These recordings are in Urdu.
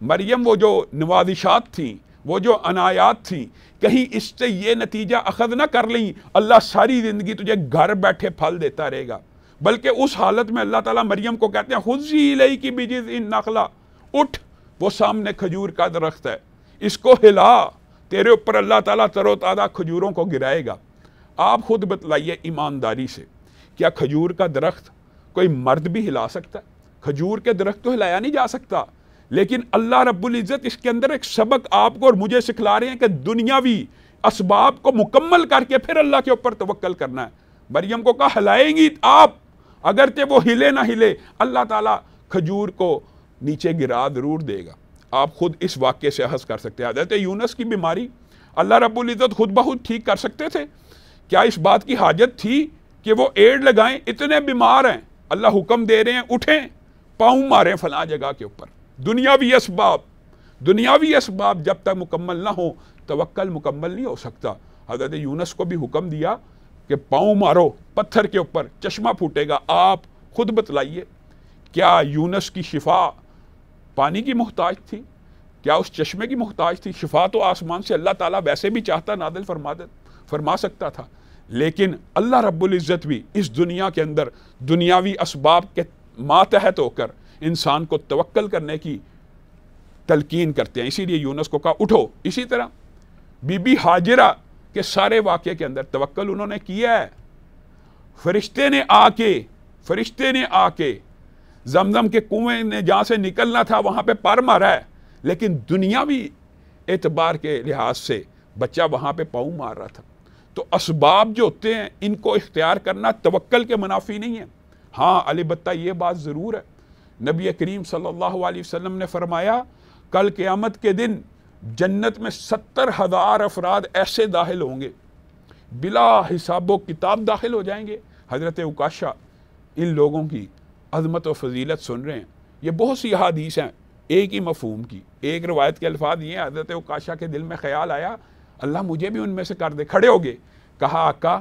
مریم وہ جو نوازشات تھیں، وہ جو عنایات تھیں، کہیں اس سے یہ نتیجہ اخذ نہ کر لیں اللہ ساری زندگی تجھے گھر بیٹھے پھل دیتا رہے گا، بلکہ اس حالت میں اللہ تعالیٰ مریم کو کہتے ہیں خذی الیک بجذع النخلہ، اٹھ، وہ سامنے کھجور کا درخت ہے، اس کو ہلا، تیرے اوپر اللہ تعالیٰ تر و تازہ کھجوروں کو گرائے گا۔ آپ خود بتلائیے ایمانداری سے، کیا کھجور کا درخت کوئی مرد بھی ہلا سکتا ہے؟ کھجور کے درخت تو ہلایا نہیں جا سکتا، لیکن اللہ رب العزت اس کے اندر ایک سبق آپ کو اور مجھے سکھلا رہے ہیں کہ دنیاوی اسباب کو مکمل کر کے پھر اللہ کے اوپر توکل کرنا ہے۔ مریم کو کہا ہلائیں گی آپ، اگرچہ وہ ہلے نہ ہلے اللہ تعالیٰ کھجور کو نیچے گرا ضرور دے گا۔ آپ خود اس واقعے سے اخذ کر سکتے ہیں۔ حضرت یونس کی بیماری اللہ رب العزت خود بخود ٹھیک کر سکتے تھے، کیا اس بات کی حاجت تھی کہ وہ ایڑ لگائیں؟ اتنے بیمار ہیں، اللہ حکم دے رہے ہیں اٹھیں، پاؤں ماریں فلاں جگہ کے اوپر۔ دنیاوی اسباب جب تک مکمل نہ ہو توکل مکمل نہیں ہو سکتا۔ حضرت یونس کو بھی حکم دیا کہ پاؤں مارو پتھر کے اوپر، چشمہ پھوٹے گا۔ آپ خود بتلائیے، کیا یونس کی شفا پانی کی محتاج تھی؟ کیا اس چشمے کی محتاج تھی؟ شفا تو آسمان سے اللہ تعالیٰ ویسے بھی چاہتا نازل فرما سکتا تھا، لیکن اللہ رب العزت بھی اس دنیا کے اندر دنیاوی اسباب کے ماتحت ہو کر انسان کو توکل کرنے کی تلقین کرتے ہیں۔ اسی لیے یونس کو کہا اٹھو۔ اسی طرح بی بی ہاجرہ کے سارے واقعے کے اندر توکل انہوں نے کیا ہے۔ فرشتے نے آ کے زمزم کے کنویں نے جہاں سے نکلنا تھا وہاں پہ پر مارا ہے، لیکن دنیاوی اعتبار کے لحاظ سے بچہ وہاں پہ پاؤں مار رہا تھا۔ تو اسباب جو ہوتے ہیں ان کو اختیار کرنا توکل کے منافی نہیں ہے۔ ہاں البتہ یہ بات ضرور ہے، نبی کریم صلی اللہ علیہ وسلم نے فرمایا کل قیامت کے دن جنت میں 70,000 افراد ایسے داخل ہوں گے، بلا حساب و کتاب داخل ہو جائیں گے۔ حضرت عکاشہ ان لوگوں کی عظمت و فضیلت سن رہے ہیں۔ یہ بہت سی احادیث ہیں ایک ہی مفہوم کی۔ ایک روایت کے الفاظ یہ ہیں، حضرت عکاشہ کے دل میں خیال آیا اللہ مجھے بھی ان میں سے کر دے۔ کھڑے ہو گئے، کہا آقا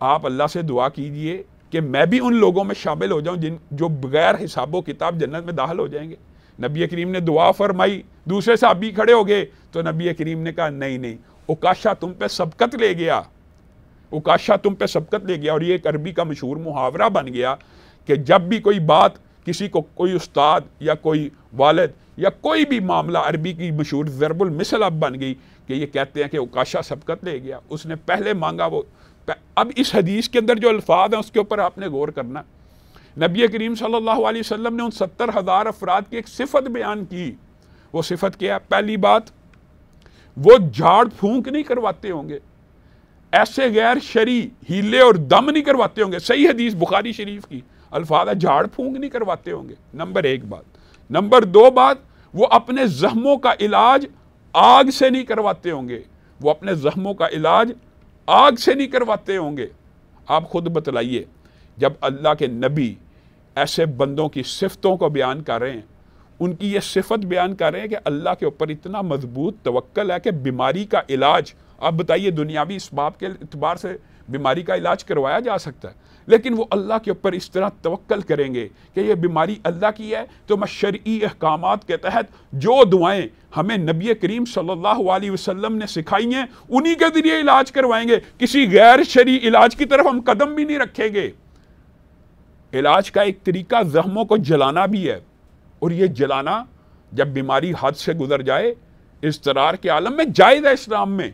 آپ اللہ سے دعا کیجئے کہ میں بھی ان لوگوں میں شامل ہو جاؤں جو بغیر حساب و کتاب جنت میں داخل ہو جائیں گے۔ نبی کریم نے دعا فرمائی، دوسرے صحابی کھڑے ہو گئے تو نبی کریم نے کہا نہیں، عکاشہ تم پہ سبقت لے گیا، اور یہ ایک عربی کا مشہور محاورہ بن گیا کہ جب بھی کوئی بات کسی کو کوئی استاد یا کوئی والد یا کوئی بھی معاملہ، عربی کی مشہور ضرب المثل اب بن گئی کہ یہ کہتے ہیں کہ عکاشہ سبقت لے گیا، اس نے پہلے مانگا وہ۔ اب اس حدیث کے اندر جو الفاظ ہیں اس کے اوپر آپ نے غور کرنا۔ نبی کریم صلی اللہ علیہ وسلم نے ان 70,000 افراد کی ایک صفت بیان کی۔ وہ صفت کیا ہے؟ پہلی بات، وہ جھاڑ پھونک نہیں کرواتے ہوں گے، ایسے غیر شرعی ہیلے اور دم نہیں کرواتے ہوں گے۔ صحیح حدیث بخاری شریف کی الفاظ ہے، جھاڑ پھونک نہیں کرواتے ہوں گے، نمبر ایک بات۔ نمبر دو بات، وہ اپنے زخموں کا علاج آگ سے نہیں کرواتے ہوں گے، وہ اپنے زخموں کا علاج آگ سے نہیں کرواتے ہوں گے۔ آپ خود بتلائیے، جب اللہ کے نبی ایسے بندوں کی صفتوں کو بیان کر رہے ہیں، ان کی یہ صفت بیان کر رہے ہیں کہ اللہ کے اوپر اتنا مضبوط توکل ہے کہ بیماری کا علاج، آپ بتائیے دنیاوی اسباب کے اعتبار سے بیماری کا علاج کروایا جا سکتا ہے، لیکن وہ اللہ کے اوپر اس طرح توکل کریں گے کہ یہ بیماری اللہ کی ہے تو میں شرعی احکامات کے تحت جو دعائیں ہمیں نبی کریم صلی اللہ علیہ وسلم نے سکھائی ہیں انہی کے ذریعے علاج کروائیں گے، کسی غیر شرعی علاج کی طرف ہم قدم بھی نہیں رکھیں گے۔ علاج کا ایک طریقہ زخموں کو جلانا بھی ہے، اور یہ جلانا جب بیماری حد سے گزر جائے، اضطرار کے عالم میں جائز ہے، اسلام میں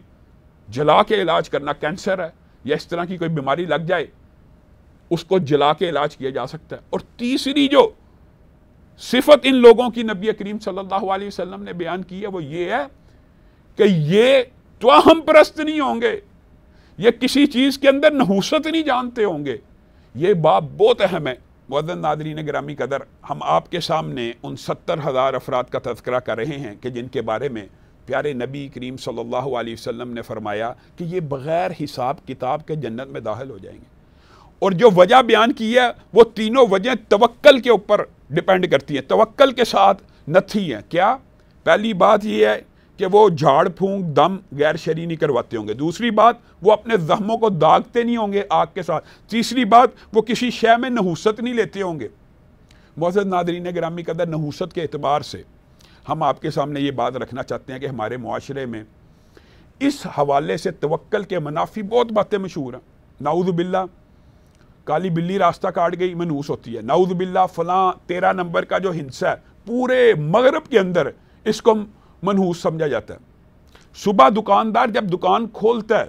جلا کے علاج کرنا، کینسر ہے یا اس طرح کی کوئی بیماری لگ جائے اس کو جلا کے علاج کیا جا سکتا ہے۔ اور تیسری جو صفت ان لوگوں کی نبی کریم صلی اللہ علیہ وسلم نے بیان کی ہے وہ یہ ہے کہ یہ توہم پرست نہیں ہوں گے، یہ کسی چیز کے اندر نحوست نہیں جانتے ہوں گے۔ یہ بات بہت اہم ہے۔ معزز ناظرین گرامی قدر، ہم آپ کے سامنے ان 70,000 افراد کا تذکرہ کر رہے ہیں کہ جن کے بارے میں پیارے نبی کریم صلی اللہ علیہ وسلم نے فرمایا کہ یہ بغیر حساب کتاب کے جنت میں داخل ہو جائیں گے۔ اور جو وجہ بیان کی ہے وہ تینوں وجہ توکل کے اوپر ڈیپینڈ کرتی ہیں، توکل کے ساتھ نتھی ہیں۔ کیا؟ پہلی بات یہ ہے کہ وہ جھاڑ پھونک دم غیر شرعی نہیں کرواتے ہوں گے۔ دوسری بات، وہ اپنے زخموں کو داغتے نہیں ہوں گے آگ کے ساتھ۔ تیسری بات، وہ کسی شے میں نحوست نہیں لیتے ہوں گے۔ معزز ناظرین گرامی قدر، نحوست کے اعتبار سے ہم آپ کے سامنے یہ بات رکھنا چاہتے ہیں کہ ہمارے معاشرے میں اس حوالے سے توکل کے منافی بہت باتیں مشہور ہیں. نعوذ باللہ کالی بلی راستہ کاٹ گئی منحوس ہوتی ہے. نعوذ باللہ فلاں 13 نمبر کا جو ہنسا ہے پورے مغرب کے اندر اس کو منحوس سمجھا جاتا ہے. صبح دکاندار جب دکان کھولتا ہے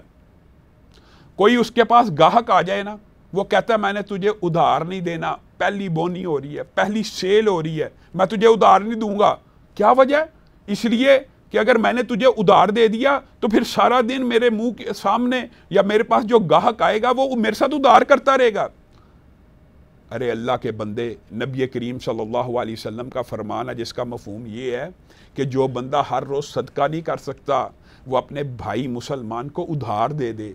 کوئی اس کے پاس گاہک آ جائے نا, وہ کہتا ہے میں نے تجھے ادھار نہیں دینا, پہلی بونی ہو رہی ہے, پہلی سیل ہو رہی ہے, میں تجھے ادھار نہیں دوں گا. کیا وجہ ہے؟ اس لیے کہ اگر میں نے تجھے ادھار دے دیا تو پھر سارا دن میرے منہ کے سامنے یا میرے پاس جو گاہک آئے گا وہ میرے ساتھ ادھار کرتا رہے گا. ارے اللہ کے بندے, نبی کریم صلی اللہ علیہ وسلم کا فرمان ہے جس کا مفہوم یہ ہے کہ جو بندہ ہر روز صدقہ نہیں کر سکتا وہ اپنے بھائی مسلمان کو ادھار دے دے.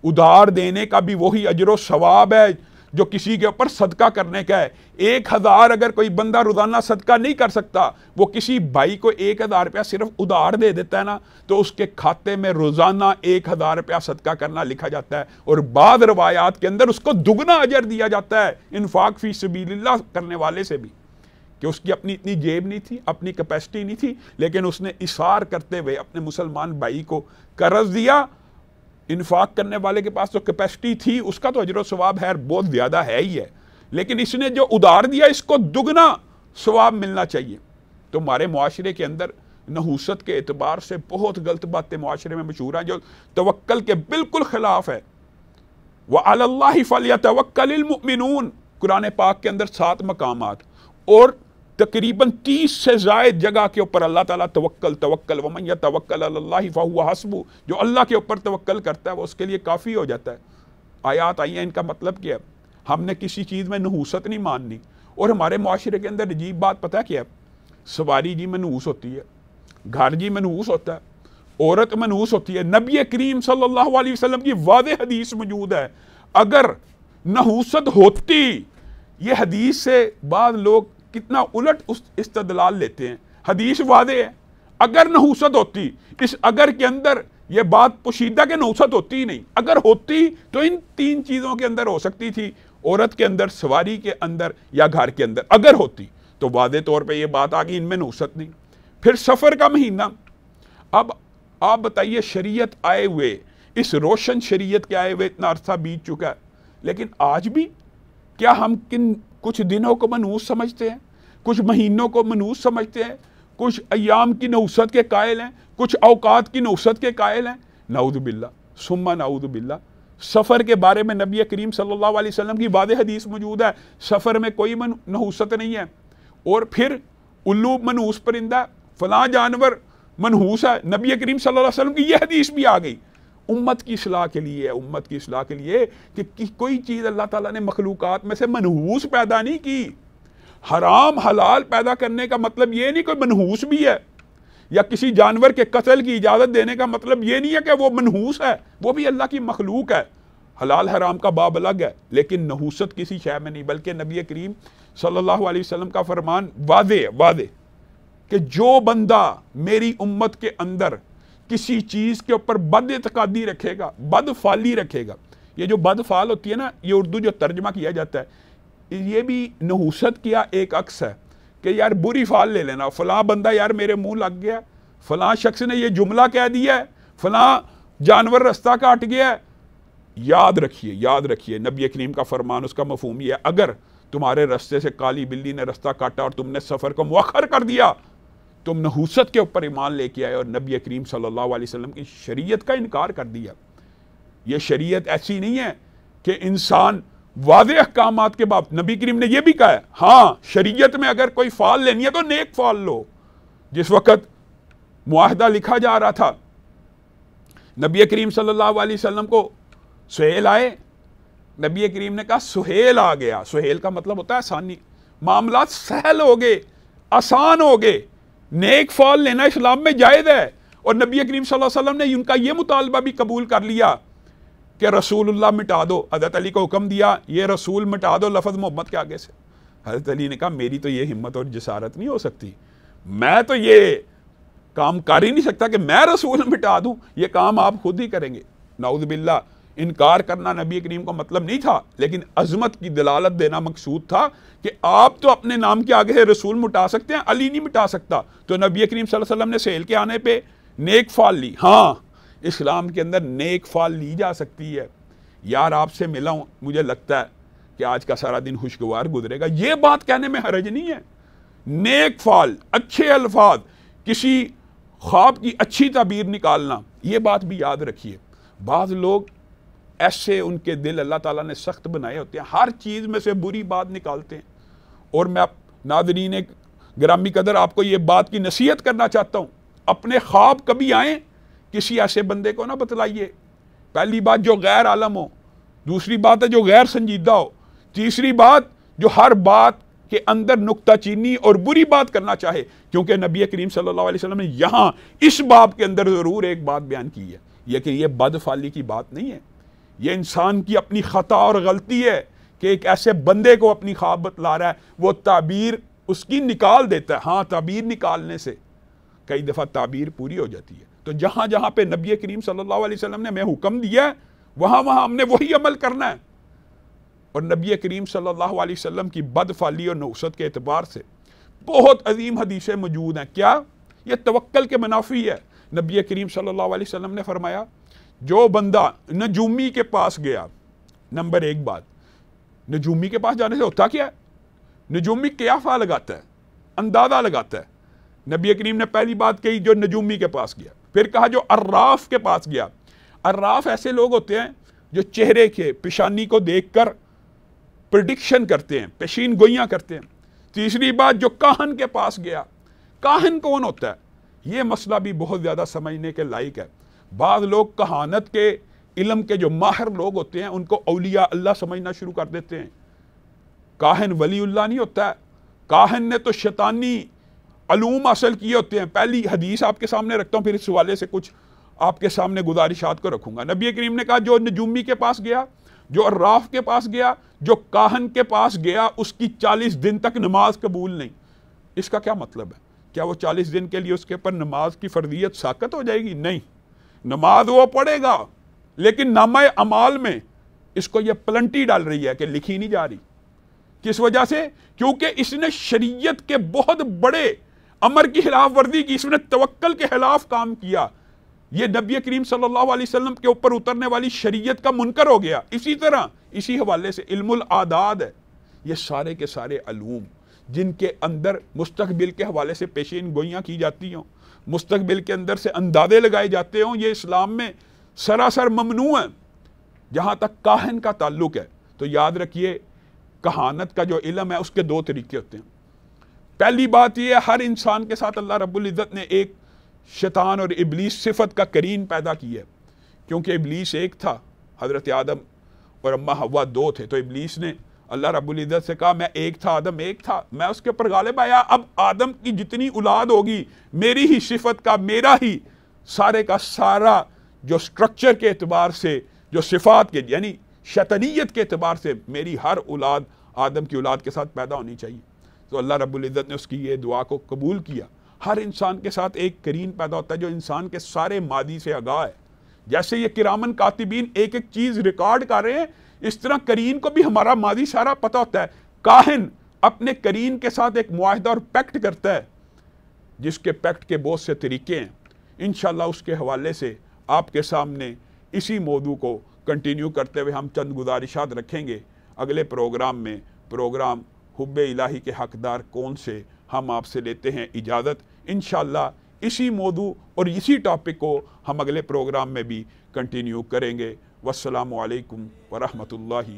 ادھار دینے کا بھی وہی اجر و ثواب ہے جو کسی کے اوپر صدقہ کرنے کا ہے. 1000 اگر کوئی بندہ روزانہ صدقہ نہیں کر سکتا, وہ کسی بھائی کو 1000 روپیہ صرف ادھار دے دیتا ہے نا, تو اس کے کھاتے میں روزانہ 1000 روپیہ صدقہ کرنا لکھا جاتا ہے, اور بعض روایات کے اندر اس کو دگنا اجر دیا جاتا ہے انفاق فی سبیل اللہ کرنے والے سے بھی, کہ اس کی اپنی اتنی جیب نہیں تھی, اپنی کیپیسٹی نہیں تھی, لیکن اس نے اصرار کرتے ہوئے اپنے مسلمان بھائی کو قرض دیا. انفاق کرنے والے کے پاس تو کیپیسٹی تھی, اس کا تو اجر و ثواب ہے بہت زیادہ ہے ہی ہے, لیکن اس نے جو ادھار دیا اس کو دگنا ثواب ملنا چاہیے. تو ہمارے معاشرے کے اندر نحوست کے اعتبار سے بہت غلط باتیں معاشرے میں مشہور ہیں جو توکل کے بالکل خلاف ہے. وَعَلَى اللَّهِ فَلْيَتَوَكَّلِ الْمُؤْمِنُونَ قرآن پاک کے اندر 7 مقامات اور تقریباً 30 سے زائد جگہ کے اوپر اللہ تعالیٰ توکل وَمَن يَتَوَكَّلْ عَلَى اللَّهِ فَهُوَ حَسْبُهُ, جو اللہ کے اوپر توکل کرتا ہے وہ اس کے لیے کافی ہو جاتا ہے. آیات آئی ہیں, ان کا مطلب کیا ہے؟ ہم نے کسی چیز میں نحوست نہیں ماننی. اور ہمارے معاشرے کے اندر عجیب بات پتہ کیا ہے؟ سواری جی منحوس ہوتی ہے, گھر جی منحوس ہوتا ہے, عورت منحوس ہوتی ہے. نبی کریم صلی اللہ علیہ وسلم کی واضح حدیث موجود ہے. اگر نحوست ہوتی, یہ حدیث سے بعض لوگ کتنا الٹ استدلال لیتے ہیں, حدیث واضح ہے. اگر نحوست ہوتی, اس اگر کے اندر یہ بات پوشیدہ کہ نحوست ہوتی ہی نہیں, اگر ہوتی تو ان 3 چیزوں کے اندر ہو سکتی تھی, عورت کے اندر, سواری کے اندر یا گھر کے اندر. اگر ہوتی تو واضح طور پہ یہ بات آ گئی ان میں نحوست نہیں. پھر سفر کا مہینہ, اب آپ بتائیے شریعت آئے ہوئے, اس روشن شریعت کے آئے ہوئے اتنا عرصہ بیت چکا ہے, لیکن آج بھی کیا ہم کچھ دنوں کو منحوس سمجھتے ہیں, کچھ مہینوں کو منحوس سمجھتے ہیں, کچھ ایام کی نحوست کے قائل ہیں, کچھ اوقات کی نحوست کے قائل ہیں؟ نعوذ باللہ ثم نعوذ باللہ. سفر کے بارے میں نبی کریم صلی اللہ علیہ وسلم کی واضح حدیث موجود ہے, سفر میں کوئی نحوست نہیں ہے. اور پھر الو منحوس پرندہ, فلاں جانور منحوس ہے, نبی کریم صلی اللہ علیہ وسلم کی یہ حدیث بھی آ گئی. امت کی اصلاح کے لیے, امت کی اصلاح کے لیے کہ کوئی چیز اللہ تعالیٰ نے مخلوقات میں سے منحوس پیدا نہیں کی. حرام حلال پیدا کرنے کا مطلب یہ نہیں کوئی منحوس بھی ہے, یا کسی جانور کے قتل کی اجازت دینے کا مطلب یہ نہیں ہے کہ وہ منحوس ہے, وہ بھی اللہ کی مخلوق ہے. حلال حرام کا باب الگ ہے, لیکن نحوست کسی شے میں نہیں. بلکہ نبی کریم صلی اللہ علیہ وسلم کا فرمان واضح کہ جو بندہ میری امت کے اندر کسی چیز کے اوپر بد اعتقادی رکھے گا, بد فالی رکھے گا. یہ جو بد فال ہوتی ہے نا, یہ اردو جو ترجمہ کیا جاتا ہے, یہ بھی نحوست کیا ایک عکس ہے کہ یار بری فال لے لینا, فلاں بندہ یار میرے منہ لگ گیا, فلاں شخص نے یہ جملہ کہہ دیا ہے, فلاں جانور رستہ کاٹ گیا ہے. یاد رکھیے نبی کریم کا فرمان, اس کا مفہوم یہ ہے, اگر تمہارے رستے سے کالی بلی نے رستہ کاٹا اور تم نے سفر کو مؤخر کر دیا, تم نحوست کے اوپر ایمان لے کے آئے اور نبی کریم صلی اللہ علیہ وسلم کی شریعت کا انکار کر دیا. یہ شریعت ایسی نہیں ہے کہ انسان واضح احکامات کے بعد, نبی کریم نے یہ بھی کہا ہے ہاں شریعت میں اگر کوئی فال لینی ہے تو نیک فال لو. جس وقت معاہدہ لکھا جا رہا تھا, نبی کریم صلی اللہ علیہ وسلم کو سہیل آئے, نبی کریم نے کہا سہیل آ گیا. سہیل کا مطلب ہوتا ہے آسانی, معاملات سہل ہو گئے, آسان ہو گئے, نیک فال لینا اسلام میں جائز ہے. اور نبی کریم صلی اللہ علیہ وسلم نے ان کا یہ مطالبہ بھی قبول کر لیا کہ رسول اللہ مٹا دو. حضرت علی کو حکم دیا یہ رسول مٹا دو لفظ محمد کے آگے سے. حضرت علی نے کہا میری تو یہ ہمت اور جسارت نہیں ہو سکتی, میں تو یہ کام کر ہی نہیں سکتا کہ میں رسول مٹا دوں, یہ کام آپ خود ہی کریں گے. نعوذ باللہ انکار کرنا نبی کریم کو مطلب نہیں تھا، لیکن عظمت کی دلالت دینا مقصود تھا کہ آپ تو اپنے نام کے آگے رسول مٹا سکتے ہیں، علی نہیں مٹا سکتا۔ تو نبی کریم صلی اللہ علیہ وسلم نے سہیل کے آنے پہ نیک فال لی۔ ہاں، اسلام کے اندر نیک فال لی جا سکتی ہے۔ یار آپ سے ملا ہوں، مجھے لگتا ہے کہ آج کا سارا دن خوشگوار گزرے گا، یہ بات کہنے میں حرج نہیں ہے۔ نیک فال، اچھے الفاظ، کسی خواب کی اچھی تعبیر نکالنا، یہ بات بھی یاد رکھیے۔ بعض لوگ ایسے ان کے دل اللہ تعالیٰ نے سخت بنائے ہوتے ہیں، ہر چیز میں سے بری بات نکالتے ہیں۔ اور میں ناظرین گرامی قدر آپ کو یہ بات کی نصیحت کرنا چاہتا ہوں، اپنے خواب کبھی آئیں کسی ایسے بندے کو نہ بتلائیے۔ پہلی بات جو غیر عالم ہو، دوسری بات ہے جو غیر سنجیدہ ہو، تیسری بات جو ہر بات کے اندر نکتہ چینی اور بری بات کرنا چاہے، کیونکہ نبی کریم صلی اللہ علیہ وسلم نے یہاں اس باب کے اندر ضرور ایک بات بیان کی ہے، یہ کہ یہ بدفعلی کی بات نہیں ہے، یہ انسان کی اپنی خطا اور غلطی ہے کہ ایک ایسے بندے کو اپنی خواب بتلا رہا ہے، وہ تعبیر اس کی نکال دیتا ہے۔ ہاں، تعبیر نکالنے سے کئی دفعہ تعبیر پوری ہو جاتی ہے۔ تو جہاں جہاں پہ نبی کریم صلی اللہ علیہ وسلم نے ہمیں حکم دیا ہے، وہاں وہاں ہم نے وہی عمل کرنا ہے۔ اور نبی کریم صلی اللہ علیہ وسلم کی بدفعلی اور نحوست کے اعتبار سے بہت عظیم حدیثیں موجود ہیں۔ کیا؟ یہ توکل کے منافی ہے۔ نبی کریم صلی اللہ علیہ وسلم نے فرمایا، جو بندہ نجومی کے پاس گیا، نمبر ایک بات، نجومی کے پاس جانے سے ہوتا کیا ہے؟ نجومی قیافہ لگاتا ہے، اندازہ لگاتا ہے۔ نبی کریم نے پہلی بات کہی جو نجومی کے پاس گیا، پھر کہا جو عراف کے پاس گیا۔ عراف ایسے لوگ ہوتے ہیں جو چہرے کے پیشانی کو دیکھ کر پریڈکشن کرتے ہیں، پیشین گوئیاں کرتے ہیں۔ تیسری بات جو کاہن کے پاس گیا۔ کاہن کون ہوتا ہے؟ یہ مسئلہ بھی بہت زیادہ سمجھنے کے لائق ہے۔ بعض لوگ کہانت کے علم کے جو ماہر لوگ ہوتے ہیں ان کو اولیاء اللہ سمجھنا شروع کر دیتے ہیں۔ کاہن ولی اللہ نہیں ہوتا ہے، کاہن نے تو شیطانی علوم حاصل کیے ہوتے ہیں۔ پہلی حدیث آپ کے سامنے رکھتا ہوں، پھر اس حوالے سے کچھ آپ کے سامنے گزارشات کو رکھوں گا۔ نبی کریم نے کہا جو نجومی کے پاس گیا، جو عراف کے پاس گیا، جو کاہن کے پاس گیا، اس کی 40 دن تک نماز قبول نہیں۔ اس کا کیا مطلب ہے؟ کیا وہ 40 دن کے لیے اس کے اوپر نماز کی فرضیت ساقط ہو جائے گی؟ نہیں، نماز وہ پڑھے گا، لیکن نامہ اعمال میں اس کو یہ پلنٹی ڈال رہی ہے کہ لکھی نہیں جا رہی۔ کس وجہ سے؟ کیونکہ اس نے شریعت کے بہت بڑے امر کی خلاف ورزی کی، اس نے توکل کے خلاف کام کیا۔ یہ نبی کریم صلی اللہ علیہ وسلم کے اوپر اترنے والی شریعت کا منکر ہو گیا۔ اسی طرح اسی حوالے سے علم العاداد ہے، یہ سارے کے سارے علوم جن کے اندر مستقبل کے حوالے سے پیشین گوئیاں کی جاتی ہوں، مستقبل کے اندر سے اندازے لگائے جاتے ہوں، یہ اسلام میں سراسر ممنوع ہے جہاں تک کاہن کا تعلق ہے۔ تو یاد رکھیے، کہانت کا جو علم ہے اس کے دو طریقے ہوتے ہیں۔ پہلی بات یہ ہے، ہر انسان کے ساتھ اللہ رب العزت نے ایک شیطان اور ابلیس صفت کا کرین پیدا کی ہے، کیونکہ ابلیس ایک تھا، حضرت آدم اور اماں حوا دو تھے۔ تو ابلیس نے اللہ رب العزت سے کہا میں ایک تھا، آدم ایک تھا، میں اس کے اوپر غالب آیا، اب آدم کی جتنی اولاد ہوگی میری ہی صفت کا، میرا ہی سارے کا سارا جو سٹرکچر کے اعتبار سے، جو صفات کے یعنی شیطانیت کے اعتبار سے میری ہر اولاد آدم کی اولاد کے ساتھ پیدا ہونی چاہیے۔ تو اللہ رب العزت نے اس کی یہ دعا کو قبول کیا۔ ہر انسان کے ساتھ ایک کرین پیدا ہوتا ہے جو انسان کے سارے ماضی سے آگاہ ہے۔ جیسے یہ کرامن کاتبین ایک ایک چیز ریکارڈ کر رہے ہیں، اس طرح کرین کو بھی ہمارا ماضی سارا پتہ ہوتا ہے۔ کاہن اپنے کرین کے ساتھ ایک معاہدہ اور پیکٹ کرتا ہے، جس کے پیکٹ کے بہت سے طریقے ہیں۔ انشاءاللہ اس کے حوالے سے آپ کے سامنے اسی موضوع کو کنٹینیو کرتے ہوئے ہم چند گزارشات رکھیں گے اگلے پروگرام میں۔ پروگرام حب الہی کے حقدار کون سے ہم آپ سے لیتے ہیں اجازت۔ انشاءاللہ اسی موضوع اور اسی ٹاپک کو ہم اگلے پروگرام میں بھی کنٹینیو کریں گے۔ والسلام علیکم ورحمۃ اللہ